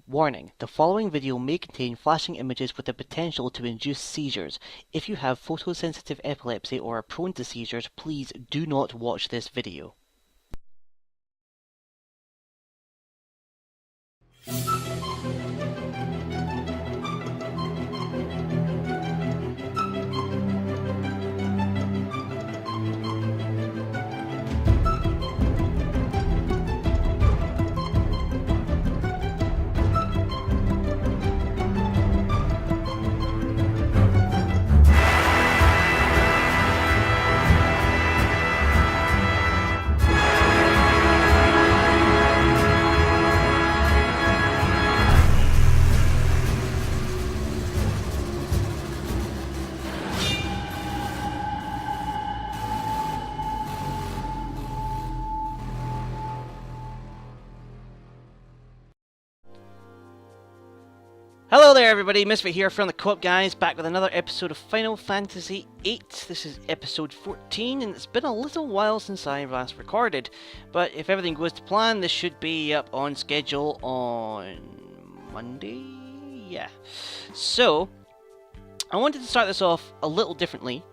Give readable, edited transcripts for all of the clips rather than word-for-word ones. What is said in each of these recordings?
Warning: the following video may contain flashing images with the potential to induce seizures. If you have photosensitive epilepsy or are prone to seizures, please do not watch this video. Hello there everybody, Misfit here from the Coop guys, back with another episode of Final Fantasy VIII. This is episode 14 and it's been a little while since I last recorded, but if everything goes to plan, this should be up on schedule on Monday? Yeah. So, I wanted to start this off a little differently,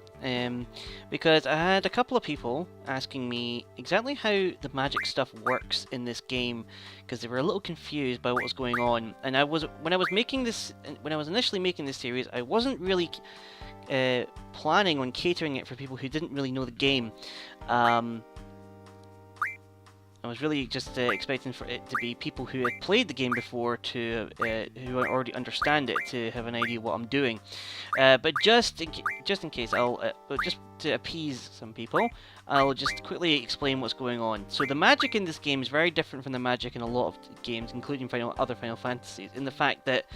because I had a couple of people asking me exactly how the magic stuff works in this game, because they were a little confused by what was going on. And when I was initially making this series, I wasn't really planning on catering it for people who didn't really know the game. I was really just expecting for it to be people who had played the game before, who already understand it, to have an idea what I'm doing. But just in case, just to appease some people, I'll just quickly explain what's going on. So the magic in this game is very different from the magic in a lot of games, including other Final Fantasies, in the fact that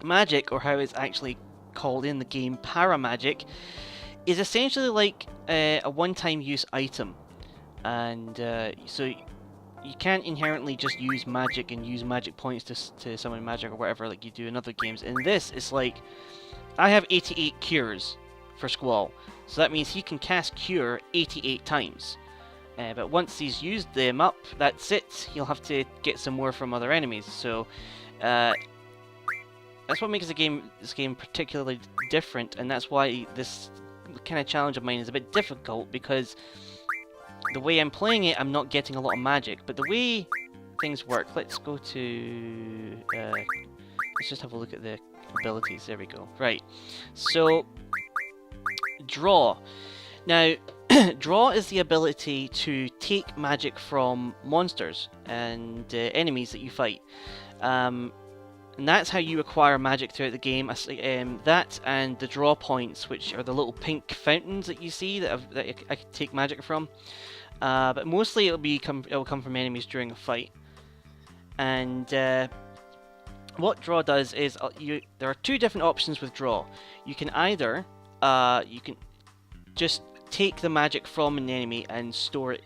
magic, or how it's actually called in the game, paramagic, is essentially like a one-time use item. And so you can't inherently just use magic and use magic points to summon magic or whatever like you do in other games. In this, it's like, I have 88 cures for Squall, so that means he can cast cure 88 times. But once he's used them up, that's it. He'll have to get some more from other enemies. So that's what makes this game particularly different, and that's why this kind of challenge of mine is a bit difficult, because the way I'm playing it, I'm not getting a lot of magic. But the way things work, let's go to... let's just have a look at the abilities. There we go. Right. So, draw. Now, draw is the ability to take magic from monsters and enemies that you fight. And that's how you acquire magic throughout the game. That and the draw points, which are the little pink fountains that you see that I can take magic from. But mostly it'll come from enemies during a fight. And what draw does is there are two different options with draw. You can either you can just take the magic from an enemy and store it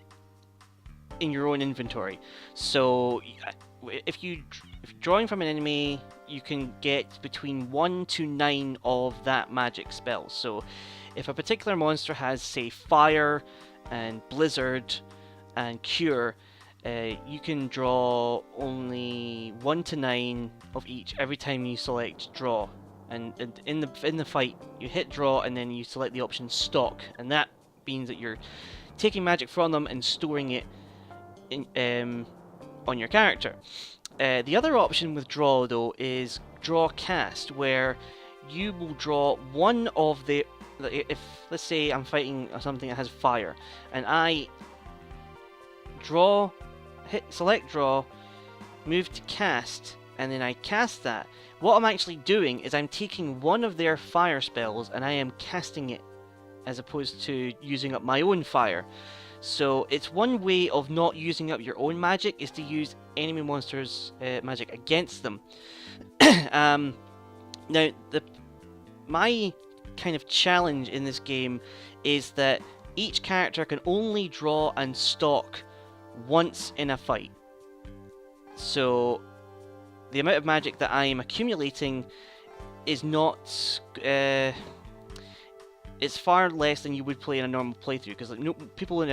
in your own inventory. So if you're drawing from an enemy, you can get between 1 to 9 of that magic spell. So if a particular monster has, say, fire and blizzard and cure, you can draw only 1 to 9 of each every time you select draw. And in the fight, you hit draw and then you select the option stock, and that means that you're taking magic from them and storing it on your character. The other option with draw, though, is draw cast, where you will draw one of the... If, let's say, I'm fighting something that has fire, and I select draw, move to cast, and then I cast that. What I'm actually doing is I'm taking one of their fire spells and I am casting it, as opposed to using up my own fire. So it's one way of not using up your own magic, is to use enemy monsters' magic against them. Now, my kind of challenge in this game is that each character can only draw and stock once in a fight. So the amount of magic that I am accumulating is not... it's far less than you would play in a normal playthrough, because people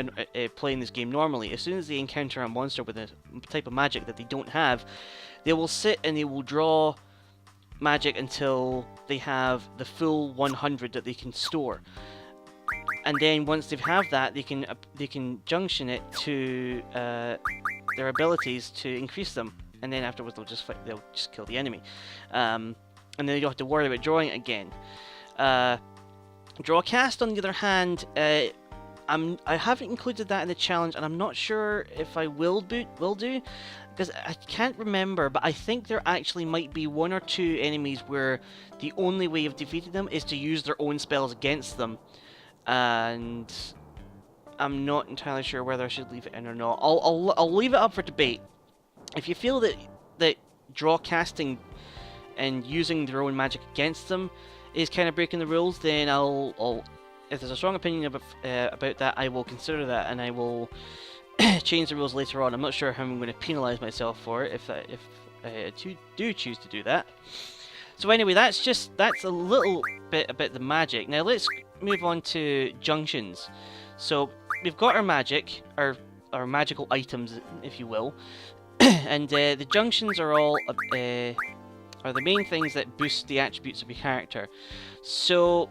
playing this game normally, as soon as they encounter a monster with a type of magic that they don't have, they will sit and they will draw magic until they have the full 100 that they can store. And then once they have that, they can junction it to their abilities to increase them. And then afterwards they'll just kill the enemy. And then you don't have to worry about drawing it again. Draw cast, on the other hand, I haven't included that in the challenge, and I'm not sure if I will do, because I can't remember, but I think there actually might be 1 or 2 enemies where the only way of defeating them is to use their own spells against them, and I'm not entirely sure whether I should leave it in or not. I'll leave it up for debate. If you feel that draw casting and using their own magic against them is kind of breaking the rules, then I'll if there's a strong opinion about that, I will consider that, and I will change the rules later on. I'm not sure how I'm going to penalise myself for it if I do choose to do that. So anyway, that's a little bit about the magic. Now let's move on to junctions. So we've got our magic, our magical items, if you will, and the junctions are all are the main things that boost the attributes of your character. So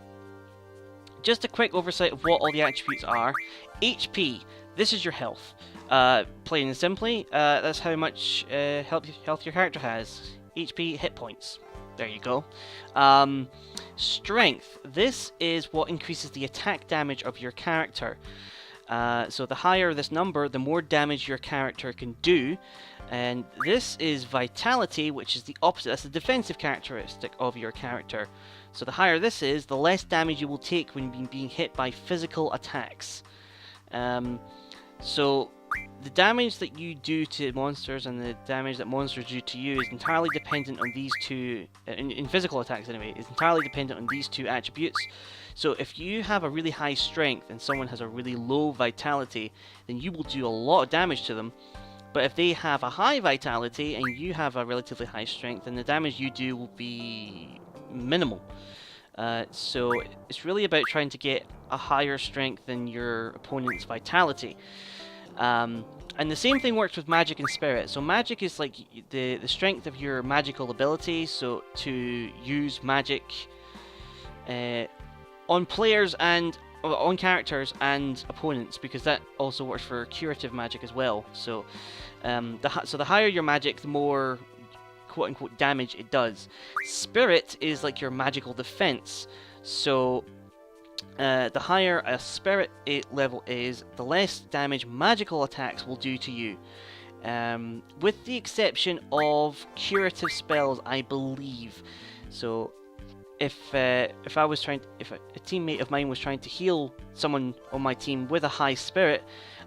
just a quick oversight of what all the attributes are. HP, this is your health. Plain and simply, that's how much health your character has. HP, hit points. There you go. Strength, this is what increases the attack damage of your character. So the higher this number, the more damage your character can do. And this is Vitality, which is the opposite. That's the defensive characteristic of your character. So the higher this is, the less damage you will take when being hit by physical attacks. So the damage that you do to monsters and the damage that monsters do to you is entirely dependent on these two, in physical attacks anyway, is entirely dependent on these two attributes. So if you have a really high strength and someone has a really low vitality, then you will do a lot of damage to them. But if they have a high vitality and you have a relatively high strength, then the damage you do will be minimal. So it's really about trying to get a higher strength than your opponent's vitality. And the same thing works with magic and spirit. So magic is like the strength of your magical ability, so to use magic on players and on characters and opponents, because that also works for curative magic as well. So the higher your magic, the more quote-unquote damage it does. Spirit is like your magical defense. So the higher a spirit level is, the less damage magical attacks will do to you. With the exception of curative spells, I believe. So if a teammate of mine was trying to heal someone on my team with a high spirit,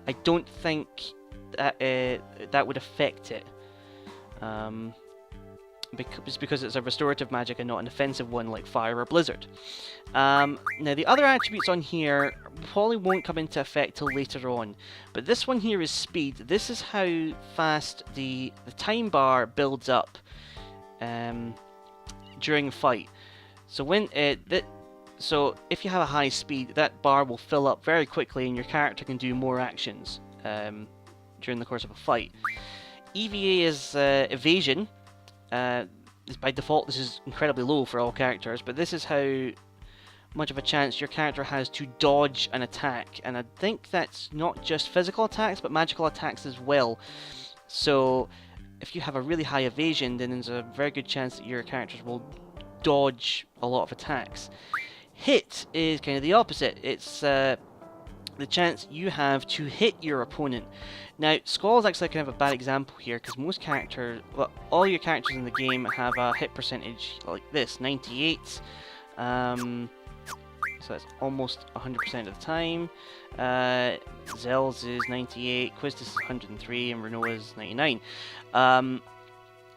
I don't think that that would affect it. Because it's a restorative magic and not an offensive one like fire or blizzard. Now the other attributes on here probably won't come into effect till later on, but this one here is speed. This is how fast the time bar builds up during a fight. So so if you have a high speed, that bar will fill up very quickly and your character can do more actions during the course of a fight. EVA is evasion. By default this is incredibly low for all characters, but this is how much of a chance your character has to dodge an attack, and I think that's not just physical attacks but magical attacks as well. So if you have a really high evasion, then there's a very good chance that your characters will dodge a lot of attacks. Hit is kind of the opposite. It's the chance you have to hit your opponent. Now, Squall is actually kind of a bad example here, because most characters, well, all your characters in the game have a hit percentage like this, 98. So that's almost 100% of the time. Zell's is 98, Quistis is 103, and Renoa's 99.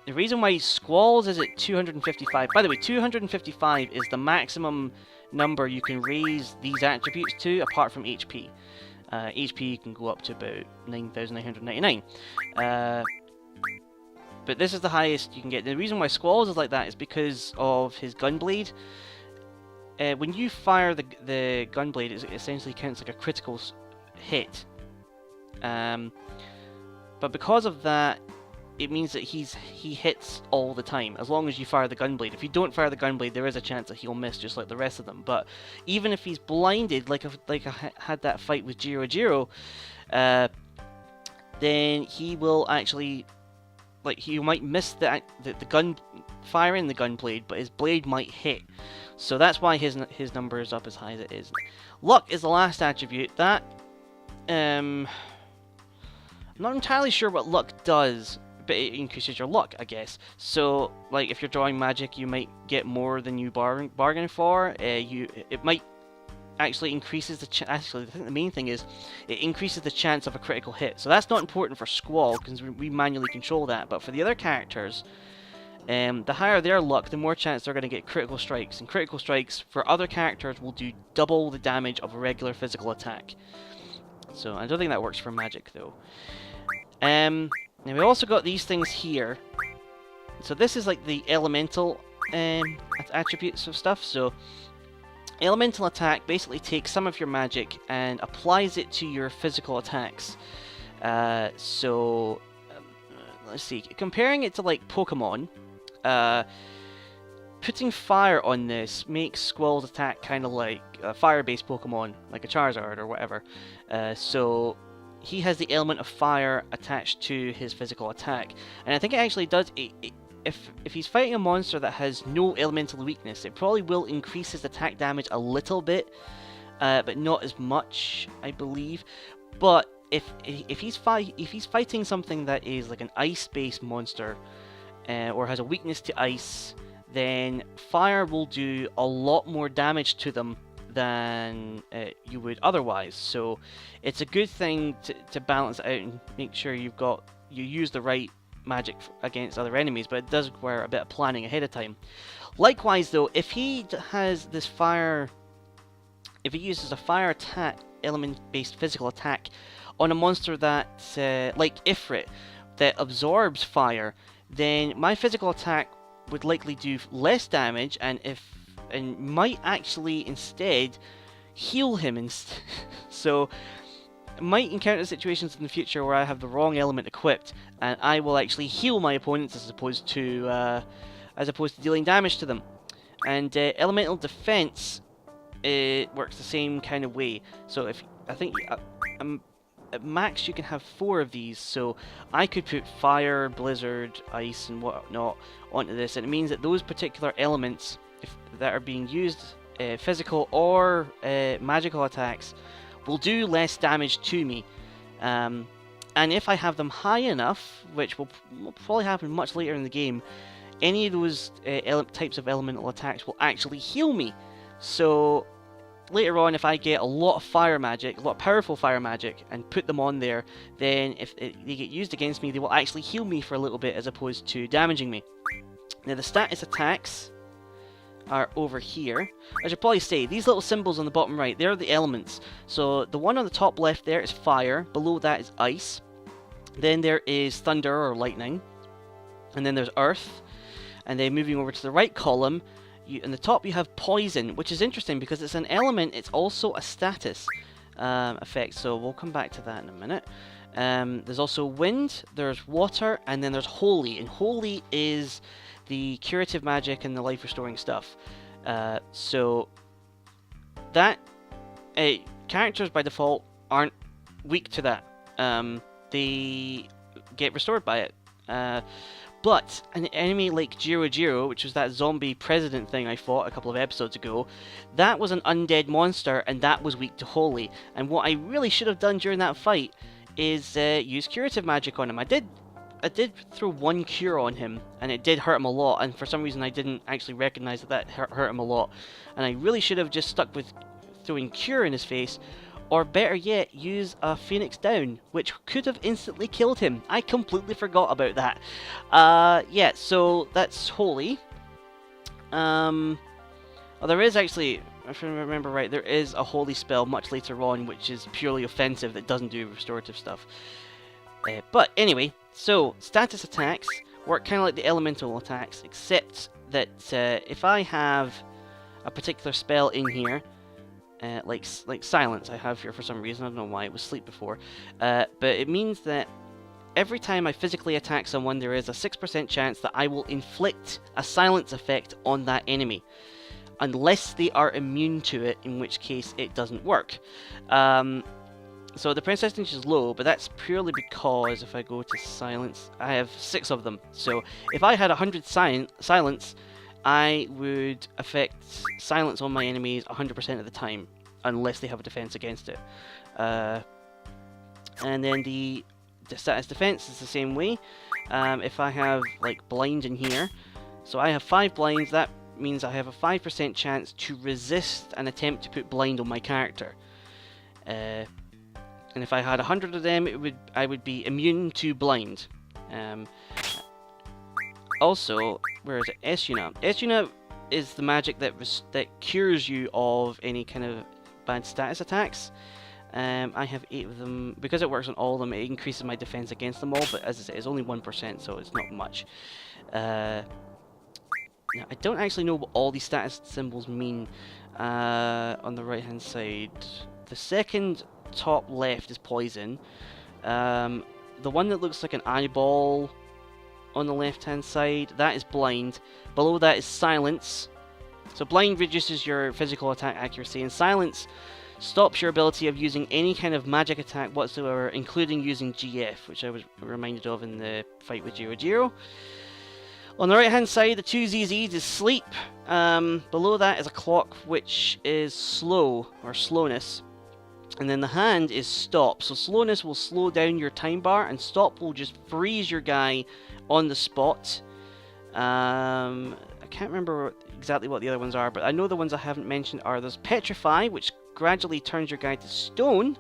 The reason why Squall's is at 255, by the way, 255 is the maximum number you can raise these attributes to, apart from HP. HP can go up to about 9,999. But this is the highest you can get. The reason why Squall's is like that is because of his Gunblade. When you fire the Gunblade, it essentially counts like a critical hit. But because of that, it means that he hits all the time, as long as you fire the gunblade. If you don't fire the gunblade, there is a chance that he'll miss, just like the rest of them. But even if he's blinded, like I had that fight with Jiro, then he will actually, like, he might miss the gun firing the gunblade, but his blade might hit. So that's why his number is up as high as it is. Luck is the last attribute. That I'm not entirely sure what luck does, but it increases your luck, I guess. So, like, if you're drawing magic, you might get more than you bargain for. It might actually increases the actually, I think the main thing is it increases the chance of a critical hit. So that's not important for Squall, because we manually control that. But for the other characters, the higher their luck, the more chance they're going to get critical strikes. And critical strikes for other characters will do double the damage of a regular physical attack. So I don't think that works for magic, though. Now we also got these things here. So this is like the elemental attributes of stuff. So elemental attack basically takes some of your magic and applies it to your physical attacks. Let's see, comparing it to like Pokemon, putting fire on this makes Squall's attack kind of like a fire-based Pokemon, like a Charizard or whatever. So he has the element of fire attached to his physical attack, and I think it actually does. If he's fighting a monster that has no elemental weakness, it probably will increase his attack damage a little bit, but not as much, I believe. But if he's fighting something that is like an ice-based monster, or has a weakness to ice, then fire will do a lot more damage to them than you would otherwise. So it's a good thing to balance it out and make sure you use the right magic against other enemies, but it does require a bit of planning ahead of time. Likewise, though, if he has this fire, if he uses a fire attack, element-based physical attack on a monster that, like Ifrit, that absorbs fire, then my physical attack would likely do less damage, and might actually instead heal him so might encounter situations in the future where I have the wrong element equipped, and I will actually heal my opponents as opposed to dealing damage to them. And elemental defense, it works the same kind of way. So if I think at max you can have 4 of these, so I could put fire, blizzard, ice, and whatnot onto this, and it means that those particular elements, that are being used, physical or magical attacks, will do less damage to me. And if I have them high enough, which will probably happen much later in the game, any of those types of elemental attacks will actually heal me. So later on, if I get a lot of fire magic, a lot of powerful fire magic, and put them on there, then if they get used against me, they will actually heal me for a little bit as opposed to damaging me. Now the status attacks are over here. I should probably say, these little symbols on the bottom right, they're the elements. So the one on the top left there is fire, below that is ice, then there is thunder or lightning, and then there's earth, and then moving over to the right column, in the top you have poison, which is interesting because it's an element, it's also a status effect, so we'll come back to that in a minute. There's also wind, there's water, and then there's holy, and holy is the curative magic and the life restoring stuff. So that characters by default aren't weak to that. They get restored by it. But an enemy like Jiro, which was that zombie president thing I fought a couple of episodes ago, that was an undead monster, and that was weak to holy. And what I really should have done during that fight is use curative magic on him. I did throw 1 cure on him, and it did hurt him a lot, and for some reason I didn't actually recognize that hurt him a lot. And I really should have just stuck with throwing cure in his face, or better yet, use a Phoenix Down, which could have instantly killed him. I completely forgot about that. Yeah, so that's holy. Well, there is actually, if I remember right, there is a holy spell much later on, which is purely offensive, that doesn't do restorative stuff. But anyway, so status attacks work kind of like the elemental attacks, except that if I have a particular spell in here, like silence I have here for some reason, I don't know why, it was sleep before, but it means that every time I physically attack someone, there is a 6% chance that I will inflict a silence effect on that enemy, unless they are immune to it, in which case it doesn't work. So the percentage is low, but that's purely because if I go to silence, I have 6 of them. So if I had 100 silence, I would affect silence on my enemies 100% of the time, unless they have a defense against it. And then the status defense is the same way. If I have like blind in here, so I have 5 blinds, that means I have a 5% chance to resist an attempt to put blind on my character. And if I had 100 of them, I would be immune to blind. Also, where is it? Esuna. Esuna is the magic that cures you of any kind of bad status attacks. I have 8 of them. Because it works on all of them, it increases my defense against them all, but as I say, it's only 1%, so it's not much. Now, I don't actually know what all these status symbols mean on the right hand side. The second top left is poison. The one that looks like an eyeball on the left hand side, that is blind. Below that is silence. So blind reduces your physical attack accuracy, and silence stops your ability of using any kind of magic attack whatsoever, including using GF, which I was reminded of in the fight with Jiro. On the right hand side, the 2 ZZs is sleep. Below that is a clock, which is slow, or slowness. And then the hand is stop. So slowness will slow down your time bar, and stop will just freeze your guy on the spot. I can't remember exactly what the other ones are, but I know the ones I haven't mentioned are there's petrify, which gradually turns your guy to stone.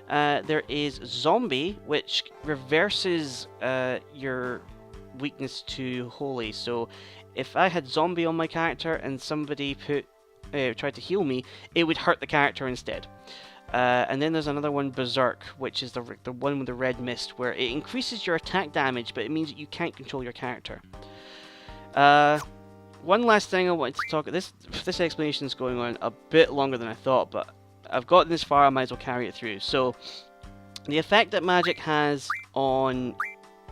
There is zombie, which reverses your weakness to holy. So if I had zombie on my character and somebody tried to heal me, it would hurt the character instead. And then there's another one, berserk, which is the one with the red mist, where it increases your attack damage, but it means that you can't control your character. One last thing I wanted to talk about. This explanation is going on a bit longer than I thought, but I've gotten this far, I might as well carry it through. So the effect that magic has on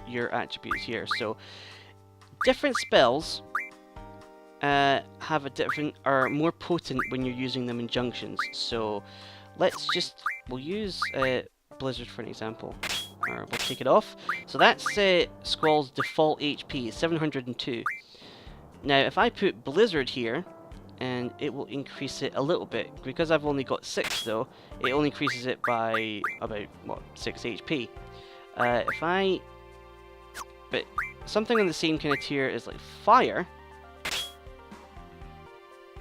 your attributes here. So different spells are more potent when you're using them in junctions. So we'll use Blizzard for an example, or we'll take it off. So that's Squall's default HP, 702. Now if I put Blizzard here, and it will increase it a little bit, because I've only got 6 though, it only increases it by about, what, 6 HP. But something on the same kind of tier is like fire.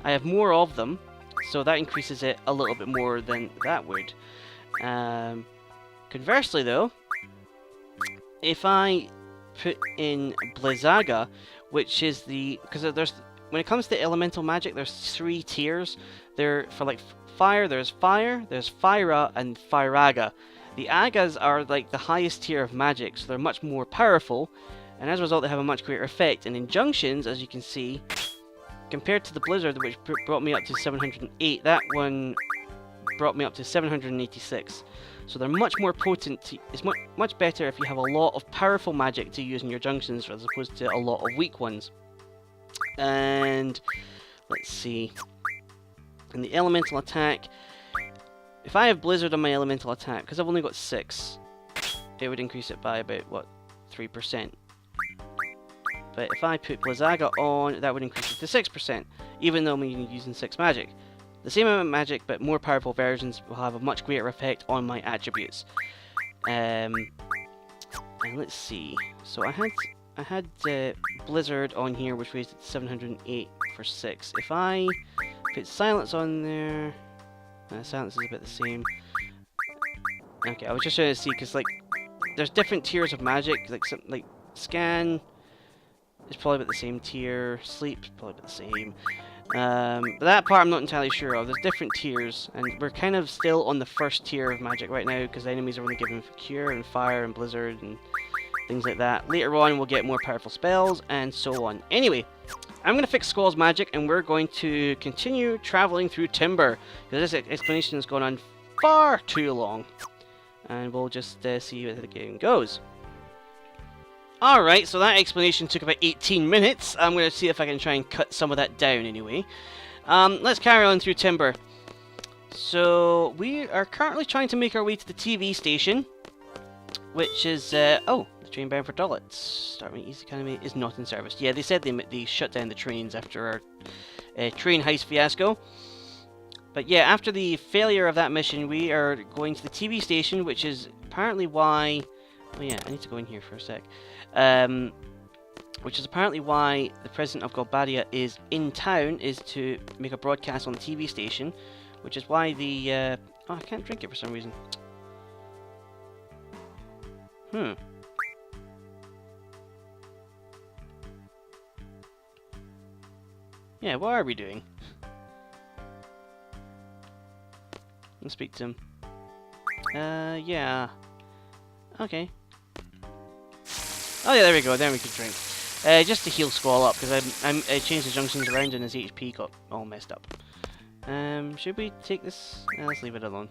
I have more of them, so that increases it a little bit more than that would. Conversely though, if I put in Blizzaga, which is because when it comes to elemental magic, there's 3 tiers. For like fire, there's Fyra, and Fyraga. The Agas are like the highest tier of magic, so they're much more powerful, and as a result they have a much greater effect. And in junctions, as you can see, compared to the Blizzard, which brought me up to 708, that one brought me up to 786. So they're much more potent. It's much better if you have a lot of powerful magic to use in your junctions, as opposed to a lot of weak ones. And let's see. In the elemental attack, if I have Blizzard on my elemental attack, because I've only got 6, it would increase it by about, what, 3%. But if I put Blizzaga on, that would increase it to 6%, even though I'm using 6 magic. The same amount of magic, but more powerful versions will have a much greater effect on my attributes. And let's see. So I had Blizzard on here, which raised it to 708 for 6. If I put Silence on there, Silence is about the same. Okay, I was just trying to see, because like there's different tiers of magic. Like Scan is probably about the same tier. Sleep is probably about the same. But that part I'm not entirely sure of. There's different tiers, and we're kind of still on the first tier of magic right now, because enemies are only given Cure and Fire and Blizzard and things like that. Later on we'll get more powerful spells and so on. Anyway, I'm going to fix Squall's magic, and we're going to continue traveling through Timber, because this explanation has gone on far too long. And we'll just see how the game goes. Alright, so that explanation took about 18 minutes. I'm going to see if I can try and cut some of that down anyway. Let's carry on through Timber. So, we are currently trying to make our way to the TV station, which is, oh, the train bound for Dulwich. Startmate East Academy is not in service. Yeah, they said they shut down the trains after our train heist fiasco. But yeah, after the failure of that mission, we are going to the TV station, which is apparently why... Oh yeah, I need to go in here for a sec. Which is apparently why the president of Galbadia is in town, is to make a broadcast on the TV station, which is why the... oh, I can't drink it for some reason. Yeah, what are we doing? Let's speak to him. Yeah. Okay. Oh yeah, there we go, then we can drink. Just to heal Squall up, because I changed the junctions around and his HP got all messed up. Should we take this? Let's leave it alone.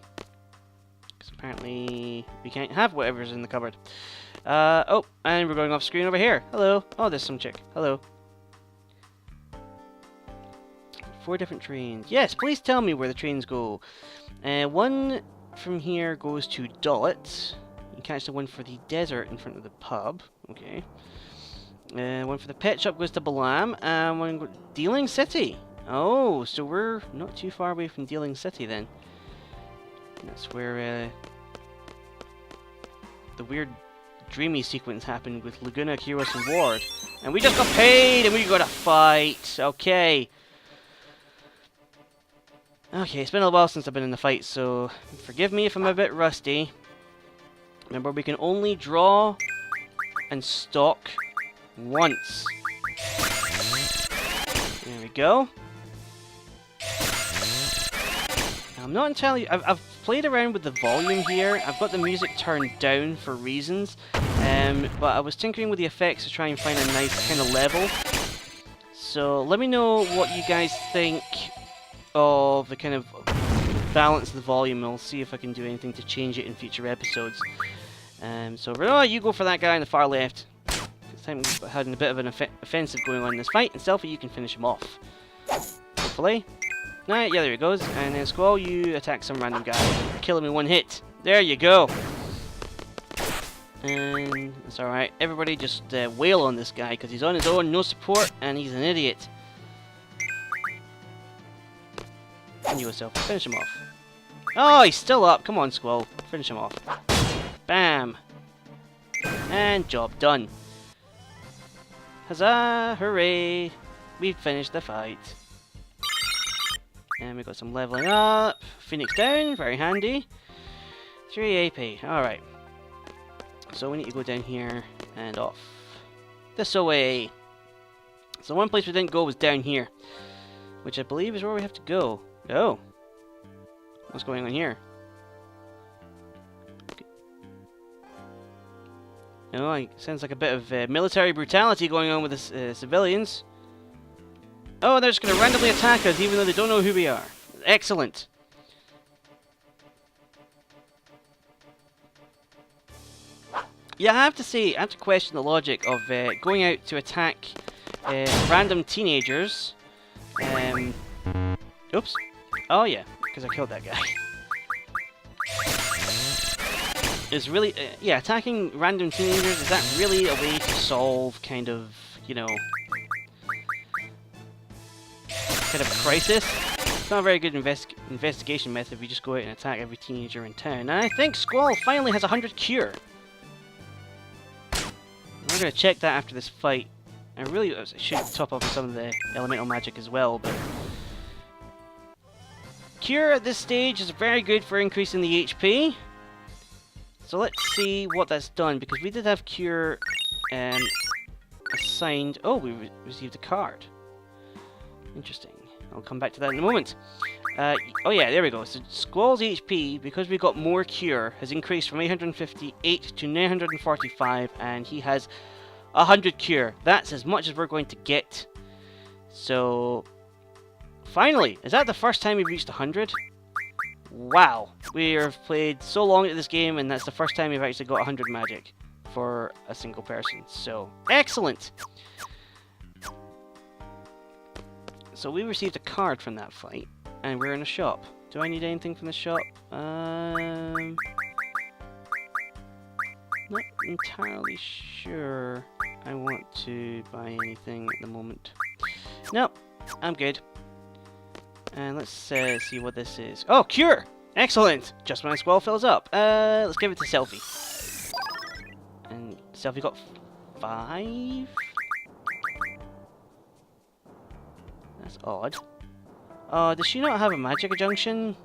Because apparently we can't have whatever's in the cupboard. Oh, and we're going off screen over here. Hello. Oh, there's some chick. Hello. 4 different trains. Yes, please tell me where the trains go. One from here goes to Dulwich. You catch the one for the desert in front of the pub. Okay. One for the pet shop goes to Balam. And one goes Dealing City. Oh, so we're not too far away from Dealing City then. That's where the weird dreamy sequence happened with Laguna, Kiros, and Ward. And we just got paid and we got a fight. Okay. Okay, it's been a while since I've been in the fight, so forgive me if I'm a bit rusty. Remember, we can only draw and stalk once. There we go. I'm not entirely... I've played around with the volume here. I've got the music turned down for reasons. But I was tinkering with the effects to try and find a nice kind of level. So let me know what you guys think of the kind of balance of the volume. I'll see if I can do anything to change it in future episodes. So Renoa, you go for that guy on the far left. This time we've had a bit of an offensive going on in this fight, and Selfie, you can finish him off. Hopefully. Right, yeah, there he goes. And then Squall, you attack some random guy. Kill him in one hit. There you go. And it's alright. Everybody just wail on this guy, because he's on his own, no support, and he's an idiot. And you yourself. Finish him off. Oh, he's still up. Come on, Squall. Finish him off. Bam. And job done. Huzzah! Hooray! We've finished the fight. And we got some leveling up. Phoenix down. Very handy. 3 AP. Alright. So we need to go down here and off. This way. So one place we didn't go was down here, which I believe is where we have to go. Oh. What's going on here? Oh, it sounds like a bit of military brutality going on with the civilians. Oh, they're just going to randomly attack us even though they don't know who we are. Excellent. Yeah, I have to say, I have to question the logic of going out to attack random teenagers. Oops. Oh yeah, because I killed that guy. Is really, yeah, attacking random teenagers, is that really a way to solve kind of, you know, kind of crisis? It's not a very good investigation method if you just go out and attack every teenager in town. And I think Squall finally has 100 cure. We're going to check that after this fight. I really should top up on some of the elemental magic as well, but... Cure at this stage is very good for increasing the HP. So let's see what that's done, because we did have Cure assigned... Oh, we received a card. Interesting. I'll come back to that in a moment. Oh yeah, there we go. So Squall's HP, because we got more Cure, has increased from 858 to 945, and he has 100 Cure. That's as much as we're going to get. So, finally! Is that the first time we've reached 100? Wow. We have played so long at this game, and that's the first time we've actually got 100 magic for a single person. So, excellent! So we received a card from that fight, and we're in a shop. Do I need anything from the shop? Not entirely sure I want to buy anything at the moment. Nope, I'm good. And let's see what this is. Oh, cure! Excellent! Just when my squall fills up. Let's give it to Selfie. And Selfie got 5? That's odd. Oh, does she not have a magic junction?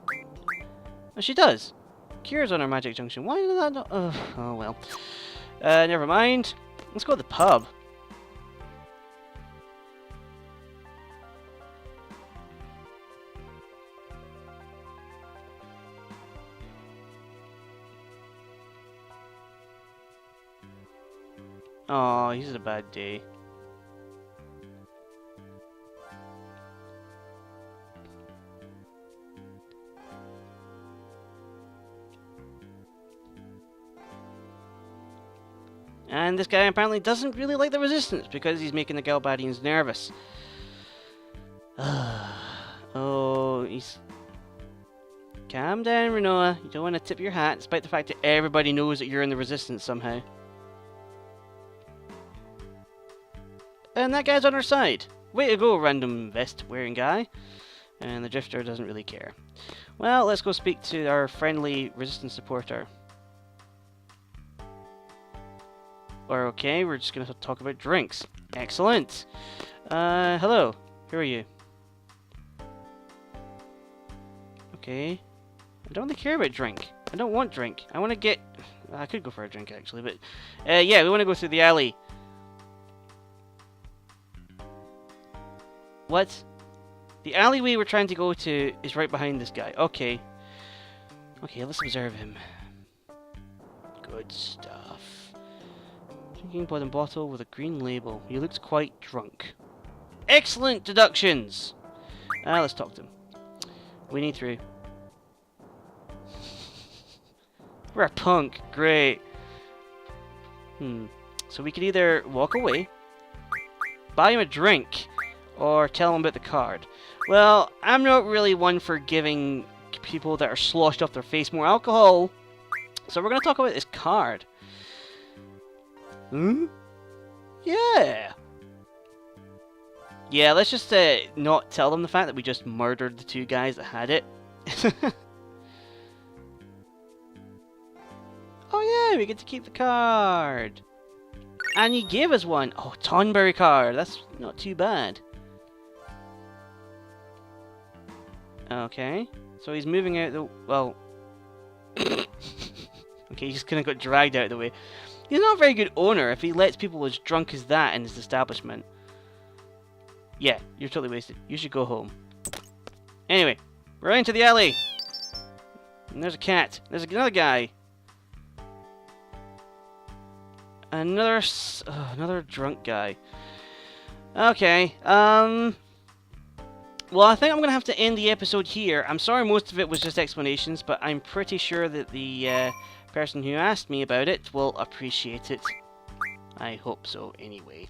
Oh, she does. Cure's on her magic junction. Why did that not... oh well. Never mind. Let's go to the pub. Oh, he's had a bad day. And this guy apparently doesn't really like the resistance because he's making the Galbadians nervous. Oh, he's... Calm down, Renoa. You don't want to tip your hat, despite the fact that everybody knows that you're in the resistance somehow. And that guy's on our side. Way to go, random vest-wearing guy. And the Drifter doesn't really care. Well, let's go speak to our friendly resistance supporter. Or okay, we're just going to talk about drinks. Excellent. Hello. Who are you? Okay. I don't really care about drink. I don't want drink. I want to get... I could go for a drink, actually, but... yeah, we want to go through the alley. What? The alleyway we're trying to go to is right behind this guy. Okay. Okay, let's observe him. Good stuff. Drinking bottom bottle with a green label. He looks quite drunk. Excellent deductions! Let's talk to him. We need through. We're a punk. Great. So we could either walk away, buy him a drink, or tell him about the card. Well, I'm not really one for giving people that are sloshed off their face more alcohol. So we're going to talk about this card. Yeah. Yeah, let's just not tell them the fact that we just murdered the 2 guys that had it. Oh yeah, we get to keep the card. And he gave us one. Oh, Tonberry card. That's not too bad. Okay. So he's moving out the... Well... okay, he just kind of got dragged out of the way. He's not a very good owner if he lets people as drunk as that in his establishment. Yeah, you're totally wasted. You should go home. Anyway, we're into the alley. And there's a cat. There's another guy. Another drunk guy. Okay, well, I think I'm going to have to end the episode here. I'm sorry most of it was just explanations, but I'm pretty sure that the person who asked me about it will appreciate it. I hope so, anyway.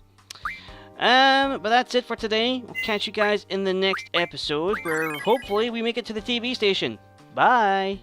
But that's it for today. We'll catch you guys in the next episode, where hopefully we make it to the TV station. Bye!